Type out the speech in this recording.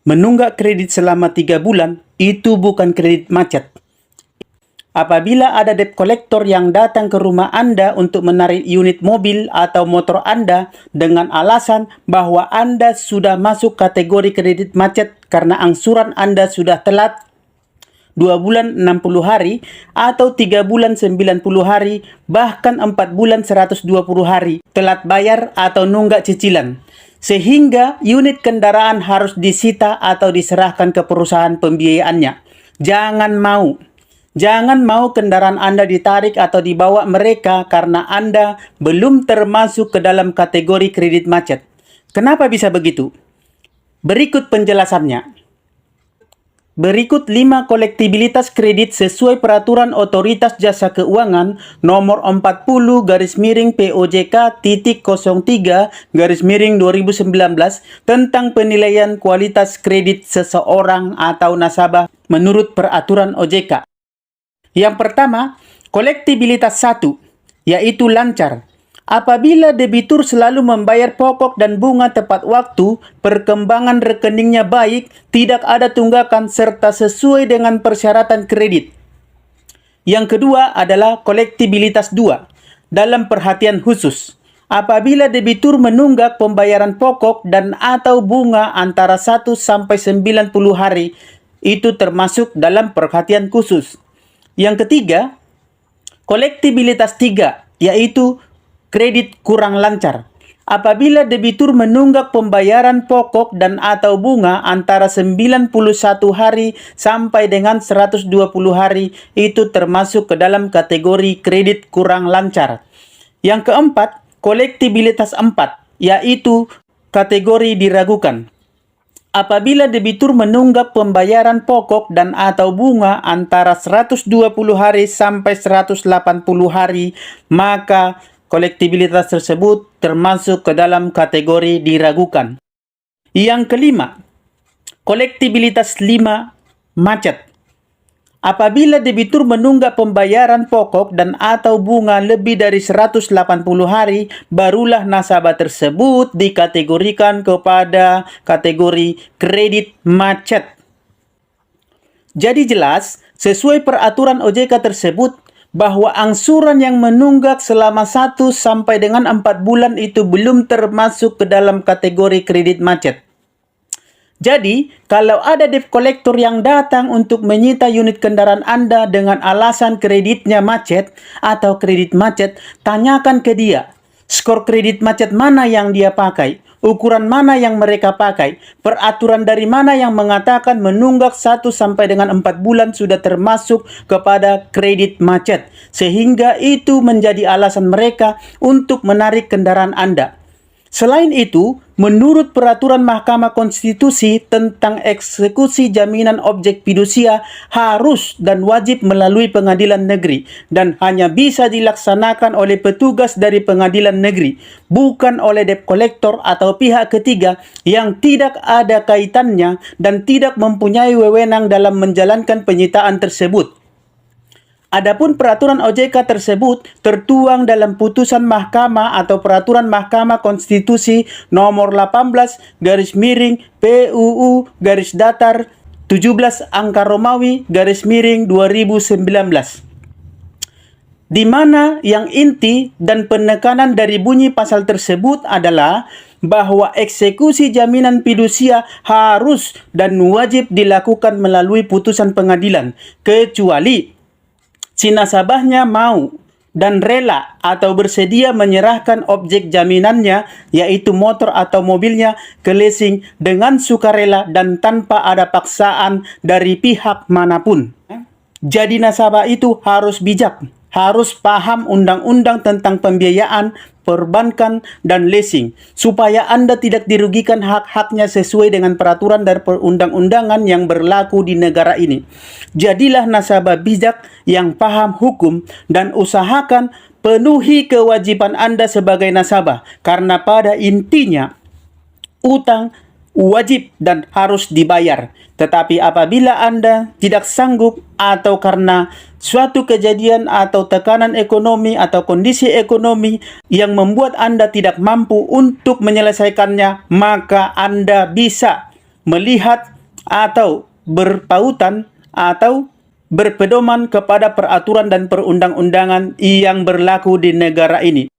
Menunggak kredit selama 3 bulan itu bukan kredit macet. Apabila ada debt collector yang datang ke rumah Anda untuk menarik unit mobil atau motor Anda dengan alasan bahwa Anda sudah masuk kategori kredit macet karena angsuran Anda sudah telat 2 bulan 60 hari atau 3 bulan 90 hari, bahkan 4 bulan 120 hari telat bayar atau nunggak cicilan, sehingga unit kendaraan harus disita atau diserahkan ke perusahaan pembiayaannya. Jangan mau kendaraan Anda ditarik atau dibawa mereka karena Anda belum termasuk ke dalam kategori kredit macet. Kenapa bisa begitu? Berikut penjelasannya. Berikut 5 kolektibilitas kredit sesuai peraturan Otoritas Jasa Keuangan nomor 40/POJK.03/2019 tentang penilaian kualitas kredit seseorang atau nasabah menurut peraturan OJK. Yang pertama, kolektibilitas 1, yaitu lancar. Apabila debitur selalu membayar pokok dan bunga tepat waktu, perkembangan rekeningnya baik, tidak ada tunggakan, serta sesuai dengan persyaratan kredit. Yang kedua adalah kolektibilitas 2, dalam perhatian khusus. Apabila debitur menunggak pembayaran pokok dan atau bunga antara 1 sampai 90 hari, itu termasuk dalam perhatian khusus. Yang ketiga, kolektibilitas 3, yaitu kredit kurang lancar. Apabila debitur menunggak pembayaran pokok dan atau bunga antara 91 hari sampai dengan 120 hari, itu termasuk ke dalam kategori kredit kurang lancar. Yang keempat, kolektibilitas 4, yaitu kategori diragukan. Apabila debitur menunggak pembayaran pokok dan atau bunga antara 120 hari sampai 180 hari, maka kolektibilitas tersebut termasuk ke dalam kategori diragukan. Yang kelima, kolektibilitas 5, macet. Apabila debitur menunggak pembayaran pokok dan atau bunga lebih dari 180 hari, barulah nasabah tersebut dikategorikan kepada kategori kredit macet. Jadi jelas, sesuai peraturan OJK tersebut, bahwa angsuran yang menunggak selama 1 sampai dengan 4 bulan itu belum termasuk ke dalam kategori kredit macet. Jadi, kalau ada debt collector yang datang untuk menyita unit kendaraan Anda dengan alasan kreditnya macet atau kredit macet, tanyakan ke dia, skor kredit macet mana yang dia pakai, ukuran mana yang mereka pakai, peraturan dari mana yang mengatakan menunggak 1 sampai dengan 4 bulan sudah termasuk kepada kredit macet, sehingga itu menjadi alasan mereka untuk menarik kendaraan Anda. Selain itu, menurut peraturan Mahkamah Konstitusi tentang eksekusi jaminan objek fidusia harus dan wajib melalui pengadilan negeri dan hanya bisa dilaksanakan oleh petugas dari pengadilan negeri, bukan oleh debt collector atau pihak ketiga yang tidak ada kaitannya dan tidak mempunyai wewenang dalam menjalankan penyitaan tersebut. Adapun peraturan OJK tersebut tertuang dalam putusan Mahkamah atau peraturan Mahkamah Konstitusi nomor 18/PUU/17/2019, di mana yang inti dan penekanan dari bunyi pasal tersebut adalah bahwa eksekusi jaminan fidusia harus dan wajib dilakukan melalui putusan pengadilan, kecuali si nasabahnya mau dan rela atau bersedia menyerahkan objek jaminannya, yaitu motor atau mobilnya, ke leasing dengan sukarela dan tanpa ada paksaan dari pihak manapun. Jadi nasabah itu harus bijak, harus paham undang-undang tentang pembiayaan, perbankan, dan leasing, supaya Anda tidak dirugikan hak-haknya sesuai dengan peraturan dan perundang-undangan yang berlaku di negara ini. Jadilah nasabah bijak yang paham hukum dan usahakan penuhi kewajiban Anda sebagai nasabah, karena pada intinya utang wajib dan harus dibayar. Tetapi apabila Anda tidak sanggup atau karena suatu kejadian atau tekanan ekonomi atau kondisi ekonomi yang membuat Anda tidak mampu untuk menyelesaikannya, maka Anda bisa melihat atau berpautan atau berpedoman kepada peraturan dan perundang-undangan yang berlaku di negara ini.